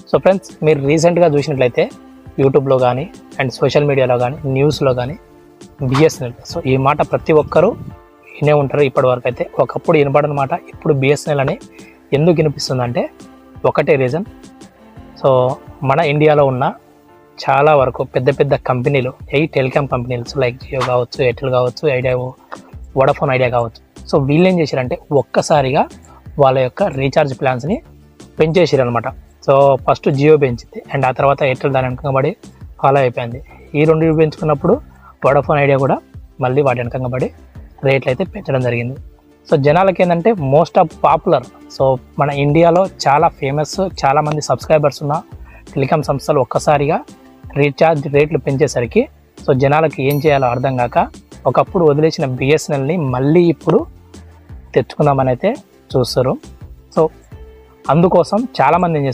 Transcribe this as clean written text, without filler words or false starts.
So friends, మీరు రీసెంట్గా చూసినట్లయితే యూట్యూబ్లో కానీ అండ్ సోషల్ మీడియాలో కానీ న్యూస్లో కానీ బిఎస్ఎన్ఎల్, సో ఈ మాట ప్రతి ఒక్కరూ వినే ఉంటారు. ఇప్పటివరకు అయితే ఒకప్పుడు వినపడని మాట ఇప్పుడు బిఎస్ఎన్ఎల్ అని ఎందుకు వినిపిస్తుందంటే ఒకటే రీజన్. సో మన ఇండియాలో ఉన్న చాలా వరకు పెద్ద పెద్ద కంపెనీలు, టెలికామ్ కంపెనీలు లైక్ జియో కావచ్చు, ఎయిర్టెల్ కావచ్చు, ఐడియా, వోడాఫోన్ ఐడియా కావచ్చు. సో వీళ్ళు ఏం చేశారంటే ఒక్కసారిగా వాళ్ళ యొక్క రీఛార్జ్ ప్లాన్స్ని పెంచేసారు అనమాట. సో ఫస్ట్ జియో పెంచింది అండ్ ఆ తర్వాత ఎయిర్టెల్ దాని వెనకంగా ఫాలో అయిపోయింది. ఈ రెండు పెంచుకున్నప్పుడు వోడాఫోన్ ఐడియా కూడా మళ్ళీ వాటి వెనకంగా రేట్లు అయితే పెంచడం జరిగింది. సో జనాలకి ఏంటంటే మోస్ట్ ఆఫ్ పాపులర్, సో మన ఇండియాలో చాలా ఫేమస్, చాలామంది సబ్స్క్రైబర్స్ ఉన్న టెలికామ్ సంస్థలు ఒక్కసారిగా రీఛార్జ్ రేట్లు పెంచేసరికి సో జనాలకి ఏం చేయాలో అర్థం కాక ఒకప్పుడు వదిలేసిన బిఎస్ఎన్ఎల్ని మళ్ళీ ఇప్పుడు తెచ్చుకుందామని అయితే చూస్తారు. సో అందుకోసం చాలామంది ఏం చేస్తారు